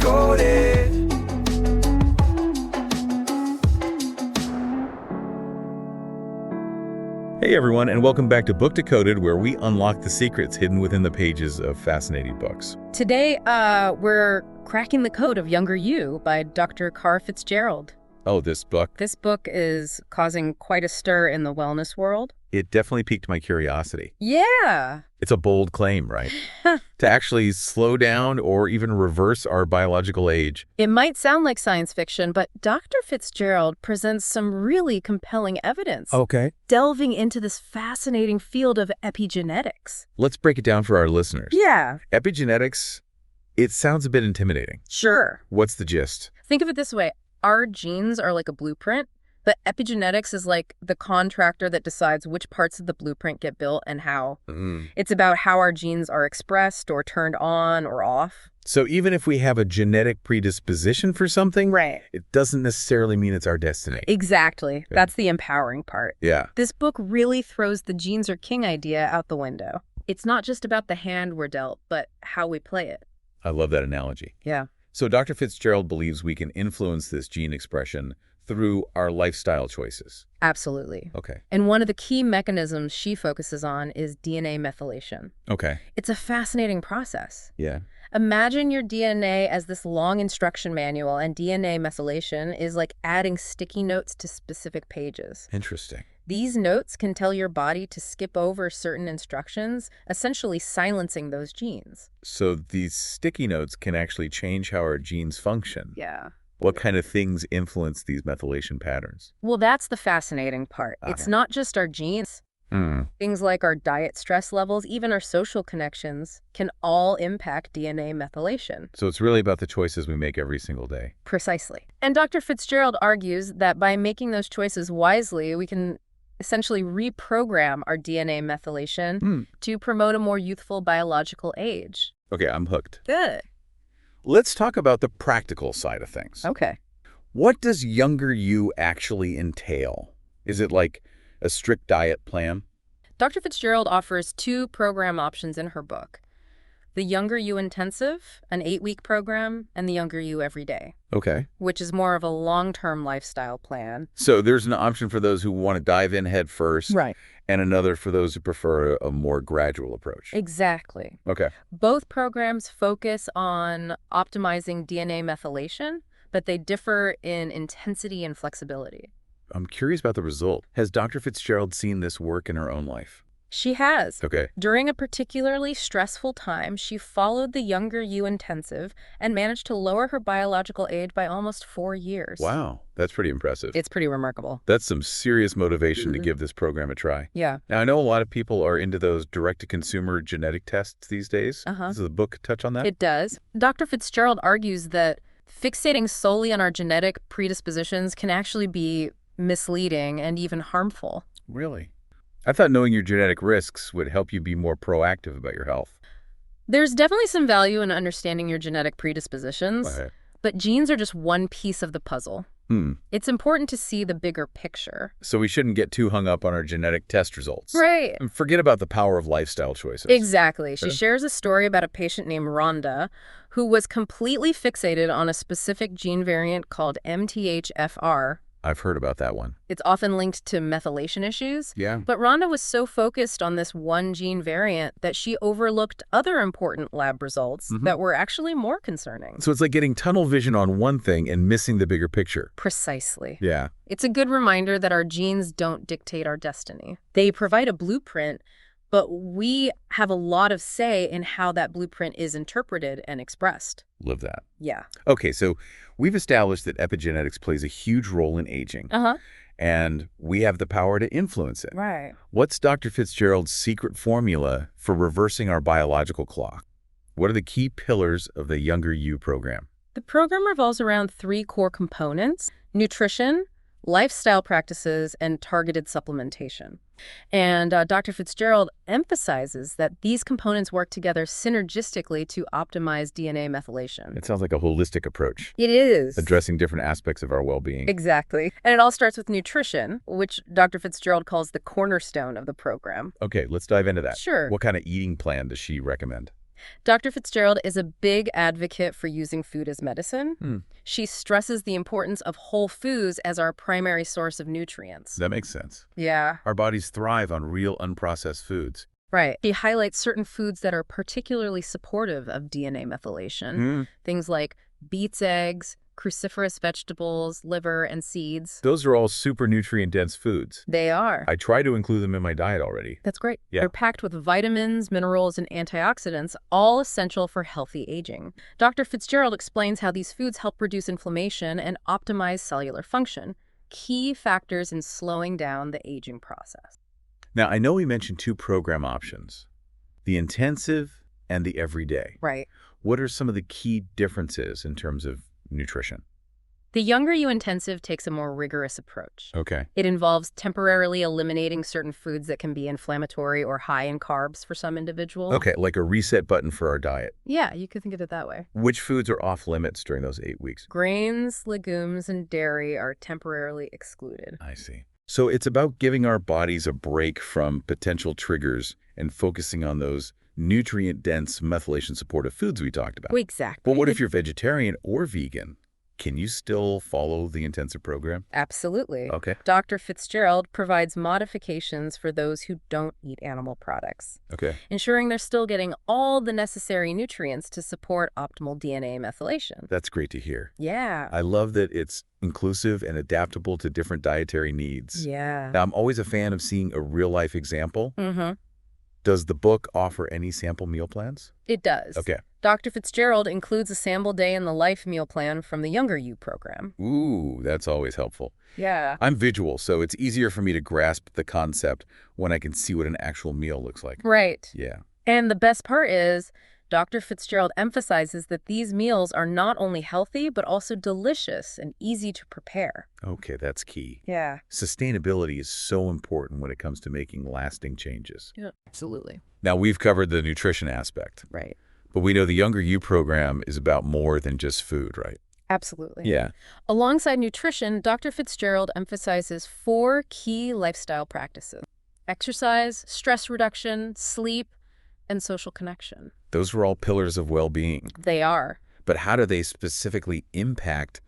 Decoded. Hey everyone, and welcome back to Book Decoded, where we unlock the secrets hidden within the pages of fascinating books. Today, we're cracking the code of Younger You by Dr. Fitzgerald. Oh, this book? This book is causing quite a stir in the wellness world. It definitely piqued my curiosity. Yeah. It's a bold claim, right? To actually slow down or even reverse our biological age. It might sound like science fiction, but Dr. Fitzgerald presents some really compelling evidence. Okay. Delving into this fascinating field of epigenetics. Let's break it down for our listeners. Yeah. Epigenetics, it sounds a bit intimidating. Sure. What's the gist? Think of it this way. Our genes are like a blueprint, but epigenetics is like the contractor that decides which parts of the blueprint get built and how. It's about how our genes are expressed or turned on or off. So even if we have a genetic predisposition for something, Right. it doesn't necessarily mean it's our destiny. Exactly. That's the empowering part. Yeah. This book really throws the genes are king idea out the window. It's not just about the hand we're dealt, but how we play it. I love that analogy. Yeah. So Dr. Fitzgerald believes we can influence this gene expression through our lifestyle choices. Absolutely. Okay. And one of the key mechanisms she focuses on is DNA methylation. Okay. It's a fascinating process. Yeah. Imagine your DNA as this long instruction manual, and DNA methylation is like adding sticky notes to specific pages. Interesting. These notes can tell your body to skip over certain instructions, essentially silencing those genes. So these sticky notes can actually change how our genes function. Yeah. What kind of things influence these methylation patterns? Well, that's the fascinating part. It's not just our genes. Things like our diet stress levels, even our social connections, can all impact DNA methylation. So it's really about the choices we make every single day. Precisely. And Dr. Fitzgerald argues that by making those choices wisely, we can essentially reprogram our DNA methylation to promote a more youthful biological age. Okay, I'm hooked. Good. Let's talk about the practical side of things. Okay. What does Younger You actually entail? Is it like a strict diet plan? Dr. Fitzgerald offers 2 program options in her book. The Younger You Intensive, an 8-week program, and the Younger You Every Day, Okay. which is more of a long-term lifestyle plan. So there's an option for those who want to dive in head first. Right. And another for those who prefer a more gradual approach. Exactly. Okay. Both programs focus on optimizing DNA methylation, but they differ in intensity and flexibility. I'm curious about the result. Has Dr. Fitzgerald seen this work in her own life? She has. Okay. During a particularly stressful time, she followed the Younger You Intensive and managed to lower her biological age by almost 4 years. Wow. That's pretty impressive. It's pretty remarkable. That's some serious motivation to give this program a try. Yeah. Now, I know a lot of people are into those direct-to-consumer genetic tests these days. Uh-huh. Does the book touch on that? It does. Dr. Fitzgerald argues that fixating solely on our genetic predispositions can actually be misleading and even harmful. Really? I thought knowing your genetic risks would help you be more proactive about your health. There's definitely some value in understanding your genetic predispositions, Okay. but genes are just one piece of the puzzle. It's important to see the bigger picture. So we shouldn't get too hung up on our genetic test results. Right. And forget about the power of lifestyle choices. Exactly. She Okay. shares a story about a patient named Rhonda who was completely fixated on a specific gene variant called MTHFR. I've heard about that one. It's often linked to methylation issues. Yeah. But Rhonda was so focused on this one gene variant that she overlooked other important lab results that were actually more concerning. So it's like getting tunnel vision on one thing and missing the bigger picture. Precisely. Yeah. It's a good reminder that our genes don't dictate our destiny. They provide a blueprint, but we have a lot of say in how that blueprint is interpreted and expressed. Love that. Yeah. Okay, so we've established that epigenetics plays a huge role in aging. Uh-huh. And we have the power to influence it. Right. What's Dr. Fitzgerald's secret formula for reversing our biological clock? What are the key pillars of the Younger You program? The program revolves around 3 core components: nutrition, lifestyle practices, and targeted supplementation. And Dr. Fitzgerald emphasizes that these components work together synergistically to optimize DNA methylation. It sounds like a holistic approach, It is. addressing different aspects of our well-being. Exactly. And it all starts with nutrition, which Dr. Fitzgerald calls the cornerstone of the program. Okay, let's dive into that. Sure. What kind of eating plan does she recommend? Dr. Fitzgerald is a big advocate for using food as medicine. She stresses the importance of whole foods as our primary source of nutrients. That makes sense. Yeah. Our bodies thrive on real unprocessed foods. Right. She highlights certain foods that are particularly supportive of DNA methylation. Things like beets, eggs, cruciferous vegetables, liver, and seeds. Those are all super nutrient-dense foods. They are. I try to include them in my diet already. That's great. Yeah. They're packed with vitamins, minerals, and antioxidants, all essential for healthy aging. Dr. Fitzgerald explains how these foods help reduce inflammation and optimize cellular function, key factors in slowing down the aging process. Now, I know we mentioned 2 program options, the intensive and the everyday. Right. What are some of the key differences in terms of nutrition? The Younger You Intensive takes a more rigorous approach. Okay. It involves temporarily eliminating certain foods that can be inflammatory or high in carbs for some individuals. Okay, like a reset button for our diet. Yeah, you could think of it that way. Which foods are off limits during those 8 weeks? Grains, legumes, and dairy are temporarily excluded. I see. So it's about giving our bodies a break from potential triggers and focusing on those nutrient-dense, methylation-supportive foods we talked about. Exactly. But what if you're vegetarian or vegan? Can you still follow the intensive program? Absolutely. Okay. Dr. Fitzgerald provides modifications for those who don't eat animal products, Okay. ensuring they're still getting all the necessary nutrients to support optimal DNA methylation. That's great to hear. Yeah. I love that it's inclusive and adaptable to different dietary needs. Yeah. Now, I'm always a fan of seeing a real-life example. Does the book offer any sample meal plans? It does. Okay. Dr. Fitzgerald includes a sample day in the life meal plan from the Younger You program. Ooh, that's always helpful. Yeah. I'm visual, so it's easier for me to grasp the concept when I can see what an actual meal looks like. Right. Yeah. And the best part is, Dr. Fitzgerald emphasizes that these meals are not only healthy, but also delicious and easy to prepare. Okay, that's key. Yeah. Sustainability is so important when it comes to making lasting changes. Yeah. Absolutely. Now, we've covered the nutrition aspect, Right. but we know the Younger You program is about more than just food, right? Absolutely. Yeah. Alongside nutrition, Dr. Fitzgerald emphasizes 4 key lifestyle practices: exercise, stress reduction, sleep, and social connection. Those are all pillars of well-being. They are. But how do they specifically impact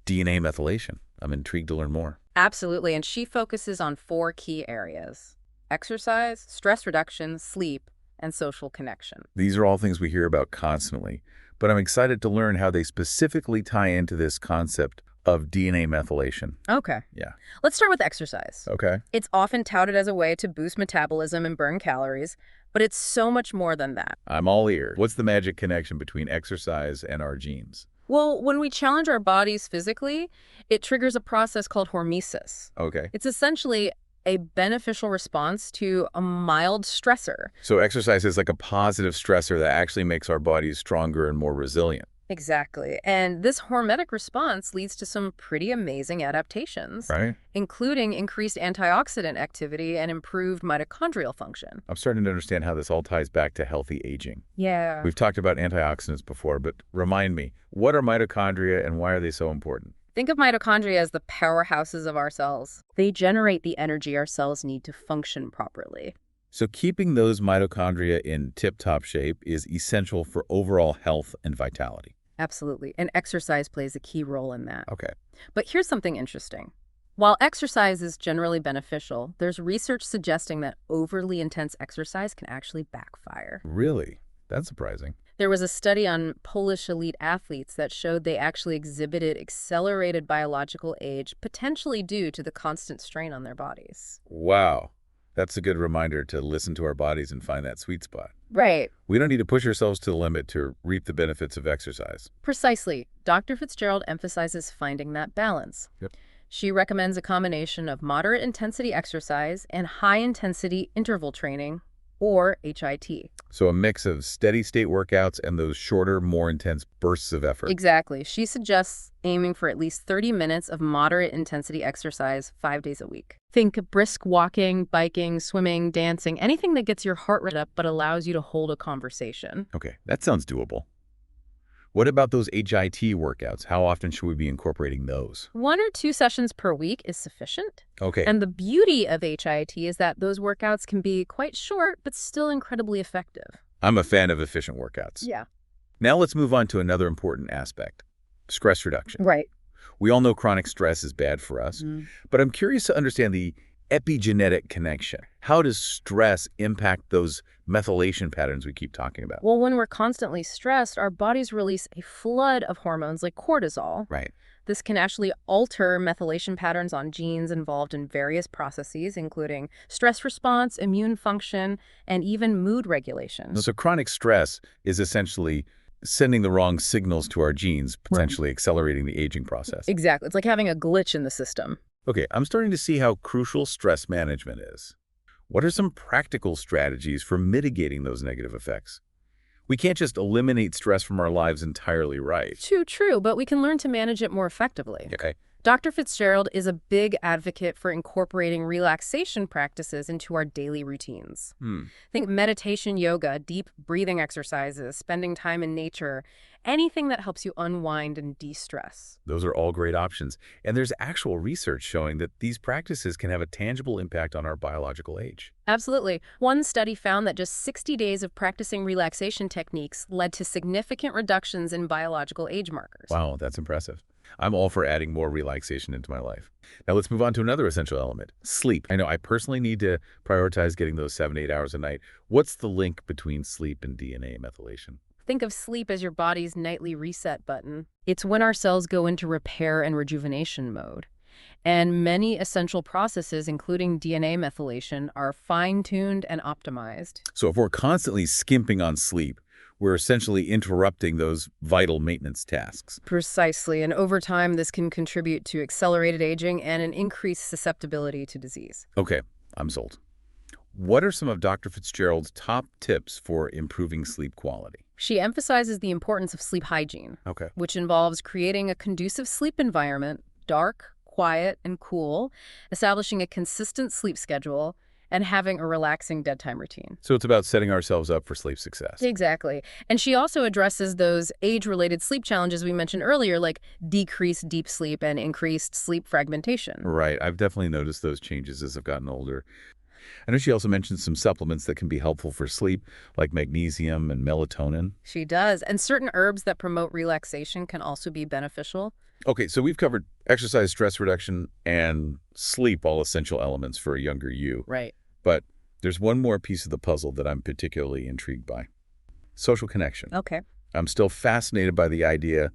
DNA methylation? I'm intrigued to learn more. Absolutely. And she focuses on 4 key areas: exercise, stress reduction, sleep, and social connection. These are all things we hear about constantly, but I'm excited to learn how they specifically tie into this concept of DNA methylation. Okay. Yeah. Let's start with exercise. Okay. It's often touted as a way to boost metabolism and burn calories, but it's so much more than that. I'm all ears. What's the magic connection between exercise and our genes? Well, when we challenge our bodies physically, it triggers a process called hormesis. Okay. It's essentially a beneficial response to a mild stressor. So exercise is like a positive stressor that actually makes our bodies stronger and more resilient. Exactly. And this hormetic response leads to some pretty amazing adaptations, Right? including increased antioxidant activity and improved mitochondrial function. I'm starting to understand how this all ties back to healthy aging. Yeah. We've talked about antioxidants before, but remind me, what are mitochondria and why are they so important? Think of mitochondria as the powerhouses of our cells. They generate the energy our cells need to function properly. So keeping those mitochondria in tip-top shape is essential for overall health and vitality. Absolutely. And exercise plays a key role in that. Okay. But here's something interesting. While exercise is generally beneficial, there's research suggesting that overly intense exercise can actually backfire. Really? That's surprising. There was a study on Polish elite athletes that showed they actually exhibited accelerated biological age, potentially due to the constant strain on their bodies. Wow. That's a good reminder to listen to our bodies and find that sweet spot. Right. We don't need to push ourselves to the limit to reap the benefits of exercise. Precisely. Dr. Fitzgerald emphasizes finding that balance. Yep. She recommends a combination of moderate intensity exercise and high intensity interval training, or HIT. So a mix of steady state workouts and those shorter, more intense bursts of effort. Exactly. She suggests aiming for at least 30 minutes of moderate intensity exercise 5 days a week. Think brisk walking, biking, swimming, dancing, anything that gets your heart rate up but allows you to hold a conversation. Okay, that sounds doable. What about those HIT workouts? How often should we be incorporating those? 1 or 2 sessions per week is sufficient. Okay. And the beauty of HIT is that those workouts can be quite short but still incredibly effective. I'm a fan of efficient workouts. Yeah. Now let's move on to another important aspect, stress reduction. Right. We all know chronic stress is bad for us, but I'm curious to understand the epigenetic connection. How does stress impact those methylation patterns we keep talking about? Well, when we're constantly stressed, our bodies release a flood of hormones like cortisol. Right. This can actually alter methylation patterns on genes involved in various processes, including stress response, immune function, and even mood regulation. So chronic stress is essentially sending the wrong signals to our genes, potentially accelerating the aging process. Exactly. It's like having a glitch in the system. Okay, I'm starting to see how crucial stress management is. What are some practical strategies for mitigating those negative effects? We can't just eliminate stress from our lives entirely, right? Too true, but we can learn to manage it more effectively. Okay. Dr. Fitzgerald is a big advocate for incorporating relaxation practices into our daily routines. Think meditation, yoga, deep breathing exercises, spending time in nature, anything that helps you unwind and de-stress. Those are all great options. And there's actual research showing that these practices can have a tangible impact on our biological age. Absolutely. One study found that just 60 days of practicing relaxation techniques led to significant reductions in biological age markers. Wow, that's impressive. I'm all for adding more relaxation into my life. Now let's move on to another essential element, sleep. I know I personally need to prioritize getting those 7 to 8 hours a night. What's the link between sleep and DNA methylation? Think of sleep as your body's nightly reset button. It's when our cells go into repair and rejuvenation mode. And many essential processes, including DNA methylation, are fine-tuned and optimized. So if we're constantly skimping on sleep, we're essentially interrupting those vital maintenance tasks. Precisely, and over time, this can contribute to accelerated aging and an increased susceptibility to disease. Okay, I'm sold. What are some of Dr. Fitzgerald's top tips for improving sleep quality? She emphasizes the importance of sleep hygiene, Okay. which involves creating a conducive sleep environment, dark, quiet, and cool, establishing a consistent sleep schedule, and having a relaxing bedtime routine. So it's about setting ourselves up for sleep success. Exactly. And she also addresses those age-related sleep challenges we mentioned earlier, like decreased deep sleep and increased sleep fragmentation. Right. I've definitely noticed those changes as I've gotten older. I know she also mentioned some supplements that can be helpful for sleep, like magnesium and melatonin. She does. And certain herbs that promote relaxation can also be beneficial. Okay, so we've covered exercise, stress reduction, and sleep, all essential elements for a younger you. Right. But there's one more piece of the puzzle that I'm particularly intrigued by. Social connection. Okay. I'm still fascinated by the idea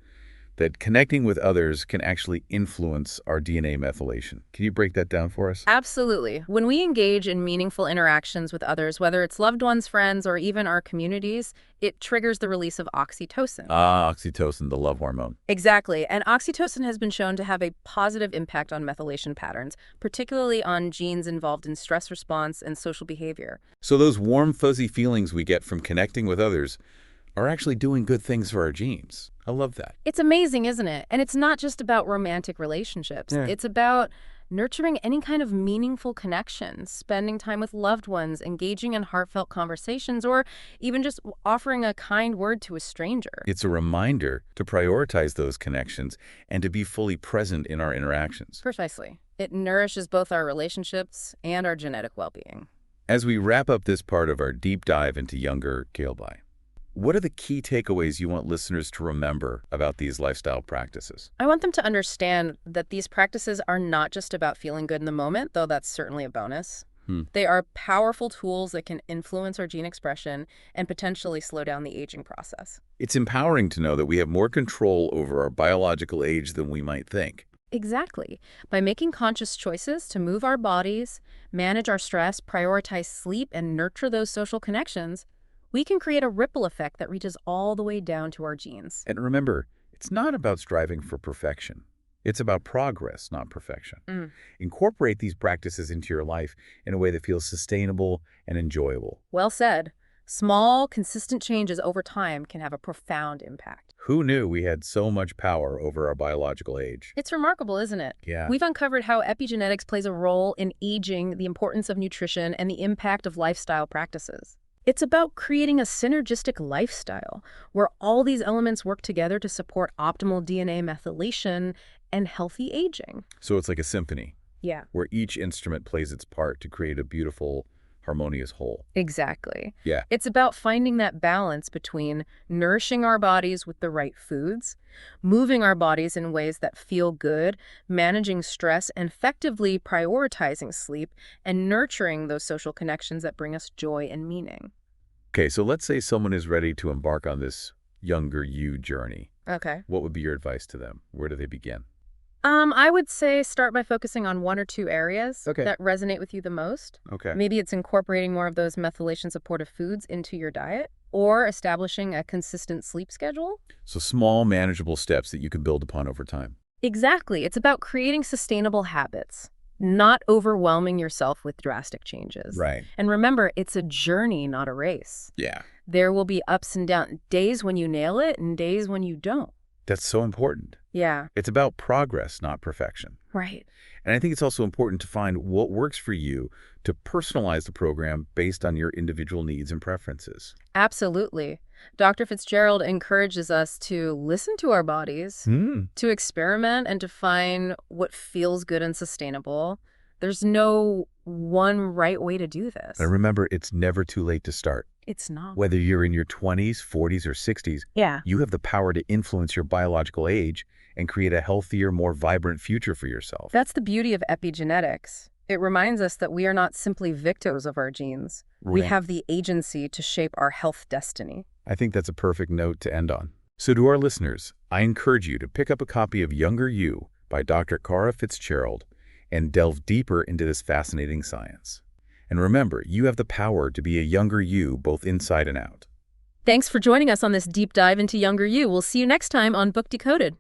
that connecting with others can actually influence our DNA methylation. Can you break that down for us? Absolutely. When we engage in meaningful interactions with others, whether it's loved ones, friends, or even our communities, it triggers the release of oxytocin. Oxytocin, the love hormone. Exactly. And oxytocin has been shown to have a positive impact on methylation patterns, particularly on genes involved in stress response and social behavior. So those warm, fuzzy feelings we get from connecting with others are actually doing good things for our genes. I love that. It's amazing, isn't it? And it's not just about romantic relationships. Yeah. It's about nurturing any kind of meaningful connections, spending time with loved ones, engaging in heartfelt conversations, or even just offering a kind word to a stranger. It's a reminder to prioritize those connections and to be fully present in our interactions. Precisely. It nourishes both our relationships and our genetic well-being. As we wrap up this part of our deep dive into younger Kale-Bai, what are the key takeaways you want listeners to remember about these lifestyle practices? I want them to understand that these practices are not just about feeling good in the moment, though that's certainly a bonus. They are powerful tools that can influence our gene expression and potentially slow down the aging process. It's empowering to know that we have more control over our biological age than we might think. Exactly. By making conscious choices to move our bodies, manage our stress, prioritize sleep, and nurture those social connections, we can create a ripple effect that reaches all the way down to our genes. And remember, it's not about striving for perfection. It's about progress, not perfection. Incorporate these practices into your life in a way that feels sustainable and enjoyable. Well said. Small, consistent changes over time can have a profound impact. Who knew we had so much power over our biological age? It's remarkable, isn't it? Yeah. We've uncovered how epigenetics plays a role in aging, the importance of nutrition, and the impact of lifestyle practices. It's about creating a synergistic lifestyle where all these elements work together to support optimal DNA methylation and healthy aging. So it's like a symphony Yeah. where each instrument plays its part to create a beautiful, harmonious whole. Exactly. Yeah. It's about finding that balance between nourishing our bodies with the right foods, moving our bodies in ways that feel good, managing stress, and effectively prioritizing sleep, and nurturing those social connections that bring us joy and meaning. Okay, so let's say someone is ready to embark on this younger you journey. Okay. What would be your advice to them? Where do they begin? I would say start by focusing on one or two areas Okay. that resonate with you the most. Okay. Maybe it's incorporating more of those methylation-supportive foods into your diet or establishing a consistent sleep schedule. So small, manageable steps that you can build upon over time. Exactly. It's about creating sustainable habits, not overwhelming yourself with drastic changes. Right. And remember, it's a journey, not a race. Yeah. There will be ups and downs, days when you nail it and days when you don't. That's so important. Yeah, It's about progress, not perfection. right. And I think it's also important to find what works for you to personalize the program based on your individual needs and preferences. Absolutely. Dr. Fitzgerald encourages us to listen to our bodies, to experiment, and to find what feels good and sustainable. There's no one right way to do this. And remember, it's never too late to start. It's not. Whether you're in your 20s, 40s, or 60s, Yeah. you have the power to influence your biological age and create a healthier, more vibrant future for yourself. That's the beauty of epigenetics. It reminds us that we are not simply victims of our genes. We Right. have the agency to shape our health destiny. I think that's a perfect note to end on. So to our listeners, I encourage you to pick up a copy of Younger You by Dr. Cara Fitzgerald and delve deeper into this fascinating science. And remember, you have the power to be a younger you both inside and out. Thanks for joining us on this deep dive into Younger You. We'll see you next time on Book Decoded.